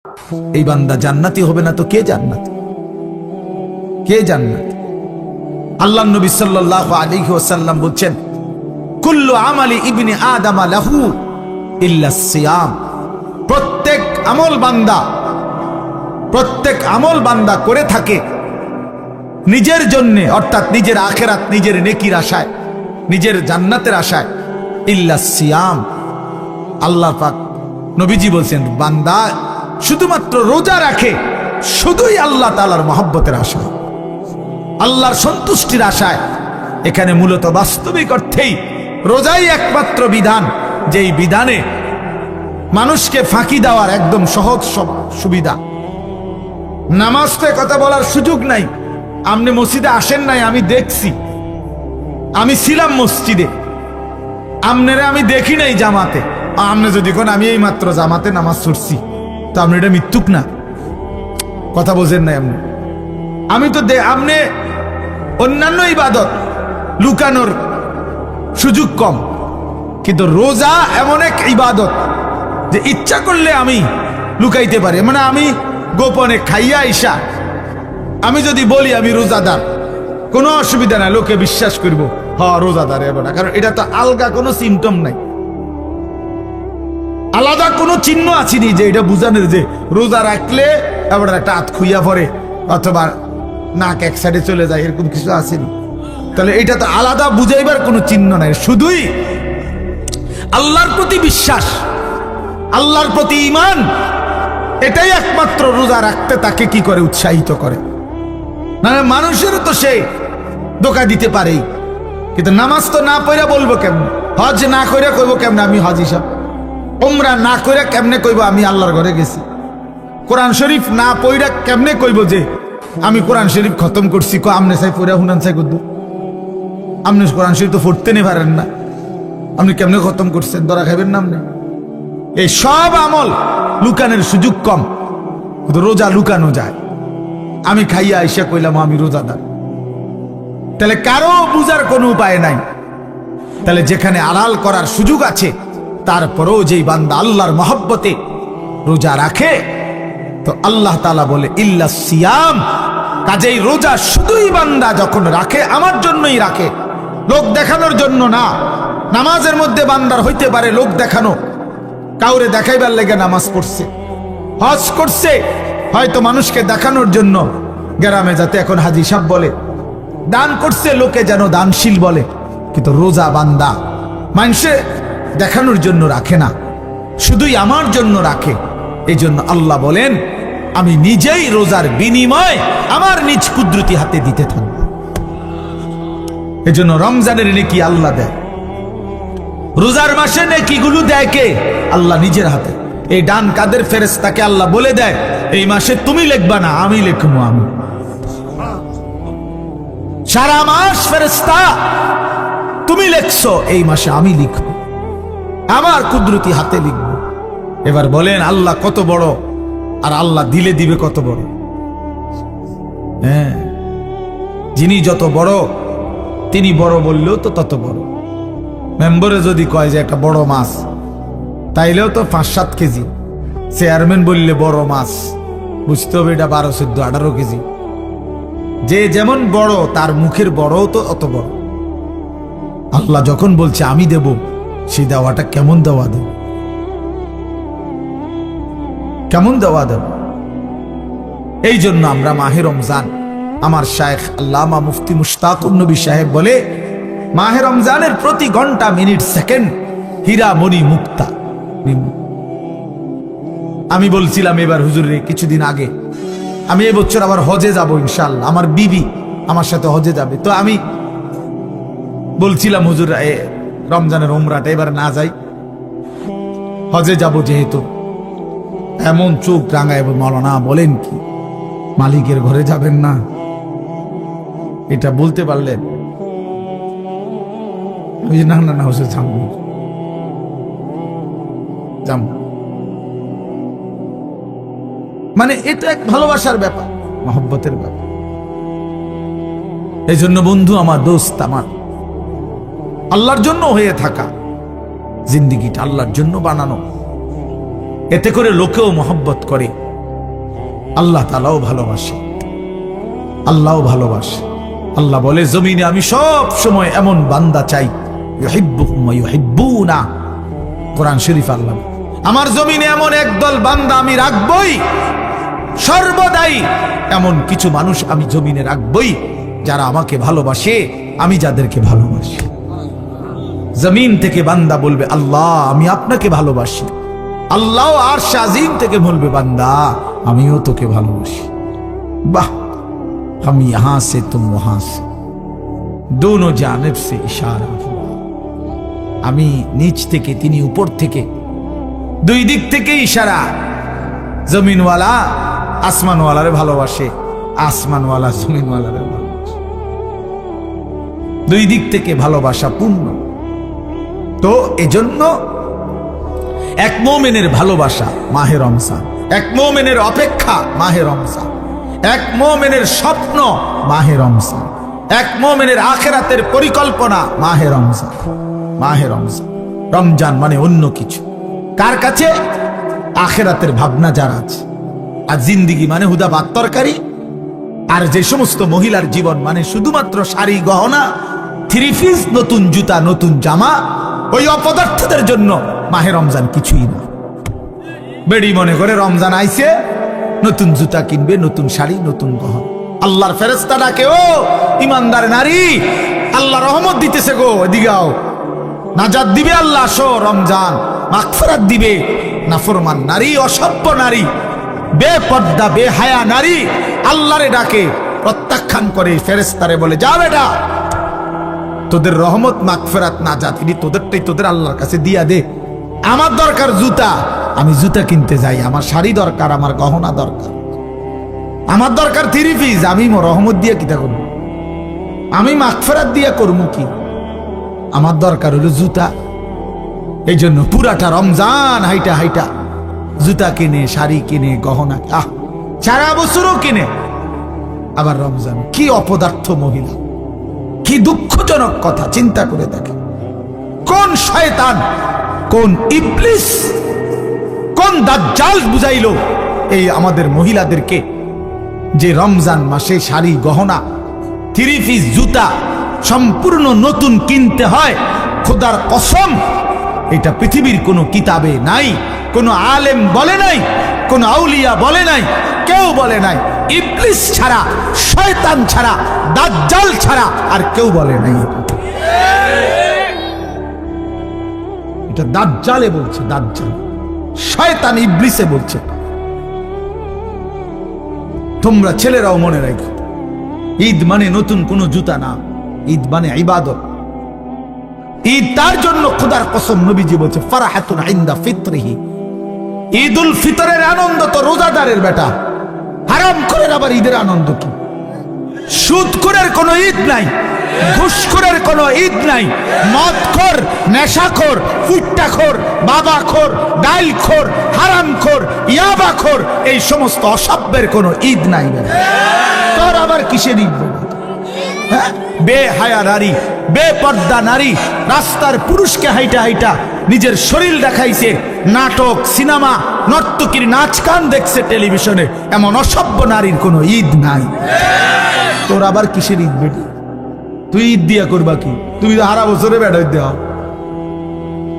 এই বান্দা জান্নাতি হবে না তো কে জান্নাতি? কে জান্নাতি? আল্লাহ নবী সাল্লাল্লাহু আলাইহি ওয়াসাল্লাম বলছেন, কুল্লু আমালি ইবনি আদম লাহু ইল্লা সিয়াম। প্রত্যেক আমল বান্দা করে থাকে নিজের জন্য, অর্থাৎ নিজের আখিরাত, নিজের নেকির আশায়, নিজের জান্নাতের আশায়, ইল্লা সিয়াম। আল্লাহ পাক নবীজি বলছেন, বান্দা শুধুমাত্র রোজা রাখে শুধুই আল্লাহ তাআলার মহব্বতের আশায়, আল্লাহর সন্তুষ্টির আশায়। এখানে মূলত বাস্তবিক অর্থেই রোজাই একমাত্র বিধান, যেই বিধানে মানুষকে ফাঁকি দেওয়ার একদম সহজ সুবিধা। নামাজ তো কথা বলার সুযোগ নাই। আপনি মসজিদে আসেন নাই, আমি দেখছি, আমি ছিলাম মসজিদে, আপনারা আমি দেখি নাই জামাতে। আপনি যদি কোন আমি এই মাত্র জামাতে নামাজ পড়ছি, তো আপনি এটা মিথ্যুক না? কথা বোঝেন নাই আপনি? আমি তো আপনি অন্যান্য ইবাদত লুকানোর সুযোগ কম, কিন্তু রোজা এমন এক ইবাদত যে ইচ্ছা করলে আমি লুকাইতে পারি। মানে আমি গোপনে খাইয়া আইসা আমি যদি বলি আমি রোজাদার, কোনো অসুবিধা নাই, লোকে বিশ্বাস করব হ্যাঁ রোজাদার হবে না, কারণ এটা তো আলগা কোনো সিমটম নাই, আলাদা কোনো চিহ্ন আসেনি যে এটা বুঝানোর যে রোজা রাখলে এবার একটা হাত খুইয়া পড়ে অথবা নাক এক সাইডে চলে যায়, এরকম কিছু আসেনি। তাহলে এটা তো আলাদা বুঝাইবার কোনো চিহ্ন নাই, শুধুই আল্লাহর প্রতি বিশ্বাস, আল্লাহর প্রতি ঈমান, এটাই একমাত্র রোজা রাখতে তাকে কি করে, উৎসাহিত করে। না মানুষেরও তো সে ধোঁকা দিতে পারেই, কিন্তু নামাজ তো না পড়া বলবো কেমনে, হজ না করে কইব কেমনে আমি হজ হিসাব, উমরা না করে কেমনে কইব আমি আল্লাহর ঘরে গেছি, কোরআন শরীফ না পড়া কেমনে কইব যে আমি কোরআন শরীফ খতম করছি। আমনে চাই পড়া হুনান চাই করদু, আপনি কোরআন শরীফ তো পড়তে নে পারেন না, আপনি কেমনে খতম করছেন? ধরা খাইবেন না আপনি? এই সব আমল লুকানোর সুযোগ কম, কিন্তু রোজা লুকানো যায়। আমি খাইয়া আইসা কইলাম আমি রোজাদার, তাহলে কারো বুঝার কোনো উপায় নাই। তাহলে যেখানে আড়াল করার সুযোগ আছে, তারপরেও যেই বান্দা আল্লাহর মহব্বতে রোজা রাখে, তো আল্লাহ তাআলা বলে ইল্লা সিয়াম। কাজেই রোজা শুধুই বান্দা যখন রাখে আমার জন্যই রাখে, লোক দেখানোর জন্য না। নামাজের মধ্যে বান্দার হইতে পারে লোক দেখানো, কাউরে দেখাইবার লেগে নামাজ পড়ছে, হজ করছে হয়তো মানুষকে দেখানোর জন্য, গ্রামে যাতে এখন হাজি সাহেব বলে, দান করছে লোকে যেন দানশীল বলে। কিন্তু রোজা বান্দা মানুষে দেখানোর জন্য রাখে না, শুধুই আমার জন্য রাখে। এই জন্য আল্লাহ বলেন আমি নিজেই রোজার বিনিময় আমার নিজ কুদরতি হাতে দিতে থাকবো। এই জন্য রমজানের নেকি আল্লাহ দেয়, রোজার মাসে নেকিগুলো দেয় কে? আল্লাহ নিজের হাতে। এই ডান কাদের ফেরেশতাকে আল্লাহ বলে দেয় এই মাসে তুমি লিখবা না, আমি লিখবো। আমি সারা মাস ফেরেশতা তুমি লিখছো, এই মাসে আমি লিখবো, আমার কুদরতি হাতে লিখবো। এবার বলেন আল্লাহ কত বড়, আর আল্লাহ দিলে দিবে কত বড়। হ্যাঁ, যিনি যত বড় তিনি বড় বললেও তো তত বড়। মেম্বরে যদি কয় যে একটা বড় মাছ, তাইলেও তো 5-7 কেজি। চেয়ারম্যান বললে বড় মাছ, বুঝতে হবে এটা 12, 14, 18 কেজি। যে যেমন বড় তার মুখের বড়ও তো অত বড়। আল্লাহ যখন বলছে আমি দেব, সেই দেওয়াটা কেমন দেওয়া দেব, কেমন দেওয়া দেব। এই জন্য আমরা মাহে রমজান, আমার শায়েখ আল্লামা মুফতি মুশতাকুর নবী সাহেব বলে মাহে রমজানের প্রতি ঘন্টা মিনিট সেকেন্ড হীরা মণি মুক্তা। আমি বলছিলাম এবার হুজুরে কিছুদিন আগে, আমি এবছর আবার হজে যাব ইনশাআল্লাহ, আমার বিবি আমার সাথে হজে যাবে। তো আমি বলছিলাম হুজুর রমজানের উমরাটা এবার না যাই, হজে যাব যেহেতু। এমন চোখ রাঙায় মাওলানা বলেন কি মালিকের ঘরে যাবেন না? এটা বলতে পারলেন? না না না হুজুর যাবো, যাবো। মানে এটা এক ভালোবাসার ব্যাপার, মহব্বতের ব্যাপার। এই জন্য বন্ধু আমার, দোস্ত আমার, আল্লাহর জন্য হয়ে থাকা, জিন্দিগিটা আল্লাহর জন্য বানানো, এতে করে লোকেও মহব্বত করে, আল্লাহ তাআলাও ভালোবাসে, আল্লাহও ভালোবাসে। আল্লাহ বলে জমিনে আমি সব সময় এমন বান্দা চাই ইউহিব্বুহুম ওয়া ইউহিব্বুনা। কোরআন শরীফ আল্লাহ, আমার জমিনে এমন একদল বান্দা আমি রাখবই, সর্বদাই এমন কিছু মানুষ আমি জমিনে রাখবই যারা আমাকে ভালোবাসে, আমি যাদেরকে ভালোবাসি। জমিন থেকে বান্দা বলবে আল্লাহ আমি আপনাকে ভালোবাসি, আল্লাহ আরশ আজিম থেকে বলবে বান্দা আমিও তোকে ভালোবাসি। বাহ, हम यहां से तुम वहां से, दोनों जानिब से इशारा हुआ। আমি নিচ থেকে তিনি উপর থেকে, দুই দিক থেকে ইশারা। জমিনওয়ালা আসমানওয়ালারে ভালোবাসে, আসমানওয়ালা জমিনওয়ালারে ভালোবাসে, দুই দিক থেকে ভালোবাসা পূর্ণ। তো এজন্য এক মুমিনের ভালোবাসা মাহে রমজান, এক মুমিনের অপেক্ষা মাহে রমজান, এক মুমিনের স্বপ্ন মাহে রমজান, এক মুমিনের আখিরাতের পরিকল্পনা মাহে রমজান। মাহে রমজান, রমজান মানে অন্য কিছু কার কাছে? আখিরাতের ভাবনা যার আছে। আর জিন্দিগি মানে হুদা ভাত তরকারি। আর যে সমস্ত মহিলার জীবন মানে শুধুমাত্র শাড়ি গহনা, থ্রি পিস, নতুন জুতা, নতুন জামা, ওই অপদার্থদের জন্য মাহে রমজান কিছুই না। বেড়ি মনে করে রমজান আইছে, নতুন জুতা কিনবে, নতুন শাড়ি, নতুন গহনা। আল্লাহর ফেরেশতা ডাকে, ও ইমানদার নারী, আল্লাহ রহমত দিতেছে গো, এদিকে আও, নাজাত দিবে আল্লাহ, আসো রমজান, মাগফিরাত দিবে। নাফরমান নারী, অসভ্য নারী, বেপর্দা বেহায়া নারী আল্লাহরে ডাকে, প্রত্যাখ্যান করে ফেরেশতারে বলে যা বেটা, তোদের রহমত মাগফিরাত নাজাত তিনি তোদেরটাই তোদের আল্লাহর কাছে দিয়া দে। আমার দরকার জুতা, আমি জুতা কিনতে যাই। আমার শাড়ি দরকার, আমার গহনা দরকার, আমার দরকার থ্রি পিস। আমি রহমত দিয়ে কিতা করবো? আমি মাগফিরাত দিয়া করবো কি? আমার দরকার হলো জুতা। এই জন্য পুরাটা রমজান হাইটা হাইটা জুতা কিনে, শাড়ি কিনে, গহনা, সারা বছরও কিনে। আবার রমজান, কি অপদার্থ মহিলা, কি দুঃখজনক কথা। চিন্তা করে দেখে কোন শয়তান, কোন ইবলিস, কোন দাজ্জাল বুঝাইলো এই আমাদের মহিলাদেরকে যে রমজান মাসে শাড়ি গহনা, থ্রি পিস, জুতা সম্পূর্ণ নতুন কিনতে হয়। খোদার কসম, এটা পৃথিবীর কোনো কিতাবে নাই, কোনো আলেম বলে নাই, কোনো আউলিয়া বলে নাই, কেউ বলে নাই। ইবলিস ছাড়া, শয়তান ছাড়া, দাজ্জাল ছাড়া আর কেউ বলে নাই। এটা দাজ্জালে বলছে, দাজ্জাল, শয়তান ইবলিসে বলছে। তোমরা ছেলেরাও মনে রাখো, ঈদ মানে নতুন কোনো জুতা না, ঈদ মানে ইবাদত। ঈদ তার জন্য খোদার কসম নবীজি বলছে ফারাহাতুন ইনদা ফিতরিহি, ঈদুল ফিতরের আনন্দ তো রোজাদারের বেটা। হারাম করে আবার ঈদের আনন্দ কি? সুদখোরের কোনো ঈদ নাই, ঘুষখোরের কোনো ঈদ নাই, মদখোর, নেশাখোর, ফুট্টাখোর, বাবাখোর, ডাইলখোর, হারামখোর, ইয়াবাখোর, এই সমস্ত অসভ্যের কোনো ঈদ নাই। তোর আবার কিসের ঈদ? বেহায়া নারী, বেপর্দা নারী রাস্তার পুরুষকে হাইটা হাইটা নিজের শরীর দেখাইছে, নাটক, সিনেমা, নর্তকীর নাচ গান দেখছে টেলিভিশনে, এমন অসভ্য নারীর কোনো ঈদ নাই। তোর আবার কিসের ঈদ বেটি? তুই ঈদ দিয়া করবা কি? তুমি সারা বছরে বেড়াই দেওয়া,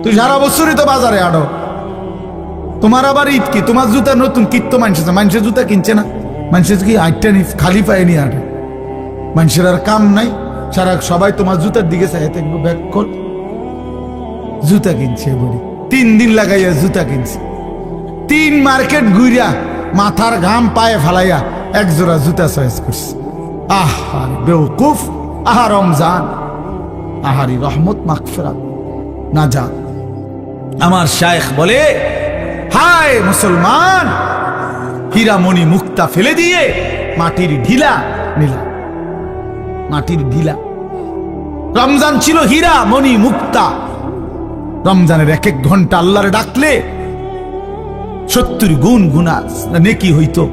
তুই সারা বছরই তো বাজারে আড়ো, তোমার আবার ঈদ কি? তোমার জুতা নতুন কিনতো মানুষের জুতা কিনছে না, মানুষের কি আটটা নি খালি পায়ে নিয়ে আটে, মানুষের আর কাম নাই, সারা সবাই তোমার জুতার দিকে চাই থাকবো। ব্যাক কর, জুতা কিনছে বলি 3 দিন লাগাইয়া জুতা কিনছে, 3 মার্কেট ঘুরিয়া মাথার ঘাম পায়ে ফালাইয়া এক জোড়া জুতা চয়েস করছে। আহার বেওকুফ, আহা রমজান, আহারি রহমত মাগফিরাত নাজাত। আমার শায়েখ বলে, হায় মুসলমান, হীরামণি মুক্তা ফেলে দিয়ে মাটির ঢিলা নিলা, মাটির ঢিলা। রমজান ছিল হীরা মণি মুক্তা। রমজানের 1-1 ঘন্টা আল্লাহরে ডাকলে 70 গুণ গুণা নেকি হইতো,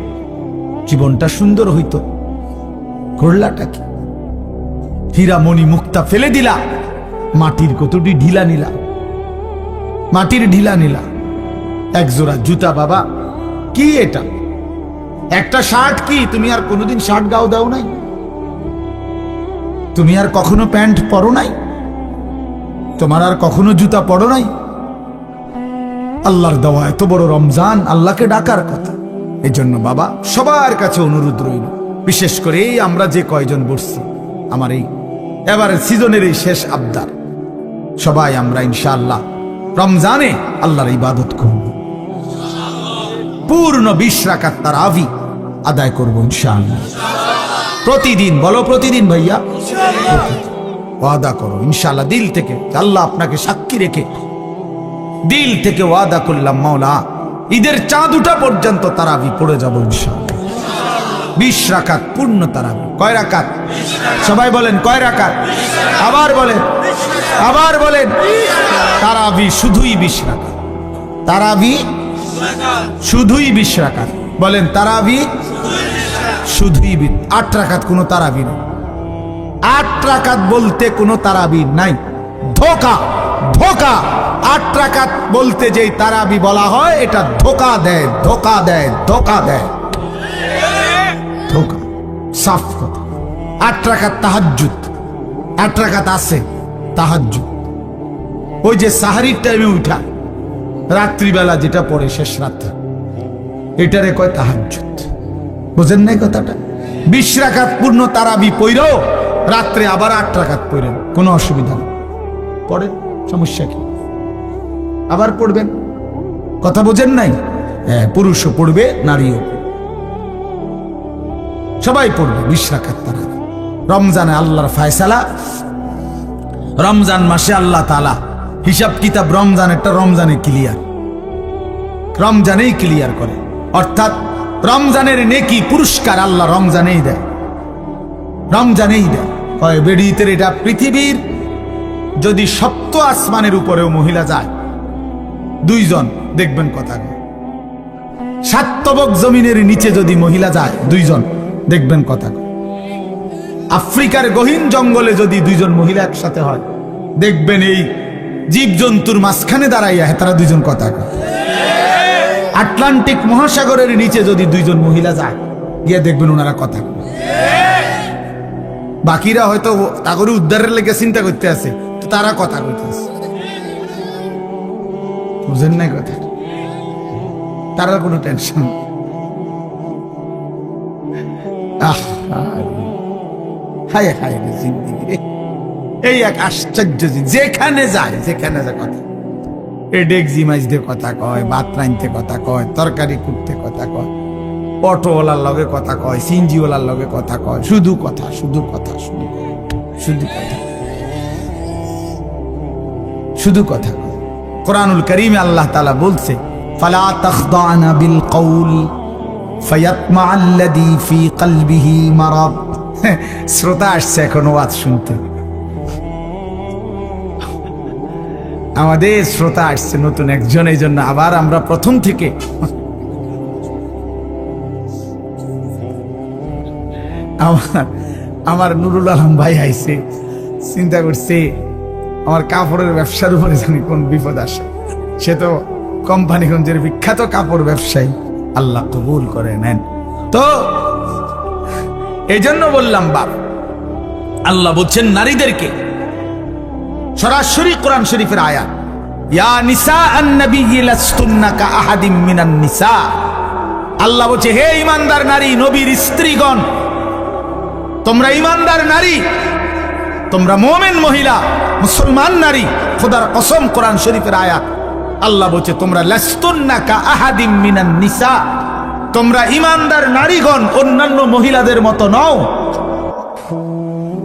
জীবনটা সুন্দর হইতো। করলাটা কি? হীরা মণি মুক্তা ফেলে দিলা, মাটির কতটি ঢিলা নিলা, মাটির ঢিলা নিলা। এক জোড়া জুতা, বাবা কি এটা? একটা শার্ট কি তুমি আর কোনোদিন শার্ট গাও দাও নাই? তুমি আর কখনো প্যান্ট পরো নাই? তোমার আর কখনো জুতা পরো নাই? আল্লাহর দেওয়া এত বড় রমজান, আল্লাহকে ডাকার কথা। এই জন্য বাবা সবার কাছে অনুরোধ রইল, বিশেষ করে এই আমরা যে কয়জন বসছি, আমার এই এবারের সিজনের এই শেষ আবদার, সবাই আমরা ইনশাআল্লাহ রমজানে আল্লাহর ইবাদত করব, পূর্ণ 20 রাকাত তারাবি আদায় করব ইনশাআল্লাহ। প্রতিদিন বলো, প্রতিদিন ভাইয়া ওয়াদা করো ইনশাআল্লাহ দিল থেকে। আল্লাহ আপনাকে সাক্ষী রেখে দিল থেকে ওয়াদা করলাম, মাওলা ঈদের চাঁদ উঠা পর্যন্ত তারাবি পড়ে যাব ইনশাআল্লাহ। 20 রাকাত পূর্ণ তারাবি। কয় রাকাত? সবাই বলেন কয় রাকাত? আবার বলেন, আবার বলেন। তারাবি শুধুই 20 রাকাত। তারাবি শুধুই 20 রাকাত। বলেন তারাবি শুধুই 8 রাকাত। কোনো তারাবি নেই। 8 রাকাত বলতে কোনো তারাবি নাই। ধোকা, ধোকা। 8 রাকাত বলতে যেই তারাবি বলা হয়, এটা ধোকা দেয়, ধোকা দেয়, ধোকা দেয়, ধোকা। সাফ কথা। 8 রাকাত তাহাজ্জুদ। 8 রাকাত আছে তাহাজ্জুদ, ওই যে সাহারির টাইমে উঠা, রাত্রিবেলা যেটা পড়ে শেষ রাত্রে, এটারে কয় তাহাজ্জুদ। বুঝেন নাই কথাটা? 20 রাকাত পূর্ণ তারাবি পড়ো, রাত্রে আবার 8 রাকাত পড়েন, কোনো অসুবিধা নেই। পড়েন, সমস্যা কি? আবার পড়বেন। কথা বোঝেন নাই? হ্যাঁ, পুরুষও পড়বে, নারীও, সবাই পড়বে 20 রাকাত তারাবি। রমজানে আল্লাহর ফয়সালা, রমজান মাসে আল্লাহ তাআলা হিসাব কিতাব রমজানেরটা রমজানে ক্লিয়ার, রমজানেই ক্লিয়ার করে। অর্থাৎ রমজানের নেকি পুরস্কার আল্লাহ রমজানেই দেয়, রমজানেই দেয়। হয় বেড়িতের এটা পৃথিবীর যদি 7 আসমানের উপরেও মহিলা যায়, 2 জন দেখবেন কথা। 7 তবক জমিনের নিচে যদি মহিলা যায়, 2 জন দেখবেন কথা। আফ্রিকার গহীন জঙ্গলে যদি 2 জন মহিলা একসাথে হয়, দেখবেন এই জীবজন্তুর মাঝখানে দাঁড়াইয়া তারা 2 জন কথা কয়। আটলান্টিক মহাসাগরের নিচে যদি 2 জন মহিলা যায়, গিয়ে দেখবেন ওনারা কথা কয়। বাকিরা হয়তো তাগরে উদ্ধারের লেগে চিন্তা করতে আছে, তো তারা কথা কইতে আছে। বুঝেন নাই কথা? তারা কোনো টেনশন। হায় হায় রে জিন্দেগি রে, এই এক আশ্চর্য। যেখানে যায়, যেখানে যায় কথা, এই ডেকজি মাইজতে কথা কয়, ভাত রাইনতে কথা কয়, তরকারি কুটতে কথা কয়, অটোওয়ালার লগে কথা কয়, সিনজিওয়ালার লগে কথা কয়, শুধু কথা, শুধু কথা, শুধু শুধু কথা, শুধু কথা কয়। কোরআনুল কারীমে আল্লাহ তাআলা বলছে, ফালা তাখদানা বিল কওল ফায়াতমাআল্লাযী ফি কলবিহি মারাদ। শ্রোতা আসছে এখন ওয়াজ শুনতে, আমাদের শ্রোতা আসছে নতুন একজন, এই জন্য আবার আমরা প্রথম থেকে আমার নুরুল আলম ভাই আইছে, চিন্তা করছে আমার কাপড়ের ব্যবসার উপরে জানি কোন বিপদ আসে। সে তো কোম্পানিগঞ্জের বিখ্যাত কাপড় ব্যবসায়ী, আল্লাহ কবুল করে নেন। তো এই জন্য বললাম বাপ, আল্লাহ বলছেন নারীদেরকে, সরাসরি কোরআন শরীফের আয়াত, ইয়া নিসা আন-নবী লাস্তুন্না কা আহাদিম মিনান নিসা। আল্লাহ বলছে, হে ঈমানদার নারী, নবীর স্ত্রীগণ, তোমরা ঈমানদার নারী, তোমরা মুমিন মহিলা, মুসলমান নারী। খোদার কসম, কোরআন শরীফের আয়াত, আল্লাহ বলছে তোমরা লাস্তুন্না কা আহাদিম মিনান নিসা, তোমরা ঈমানদার নারীগণ অন্যান্য মহিলাদের মতো নও।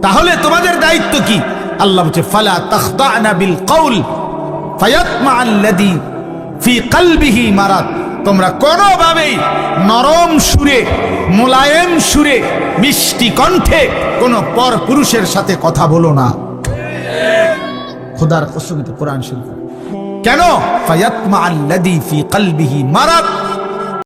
তাহলে তোমাদের দায়িত্ব কি? আল্লাহ বলছে, ফালা তাখদানা বিল কওল ফায়াতমাআল্লাযী ফি কলবিহি মারাদ। তোমরা কোনোভাবেই নরম সুরে, মোলায়েম সুরে, মিষ্টি কণ্ঠে কোন পর পুরুষের সাথে কথা বলো না। খোদার কসম, কোরআন শরীফ। কেন? ফায়াতমাআল্লাযী ফি কলবিহি মারাদ।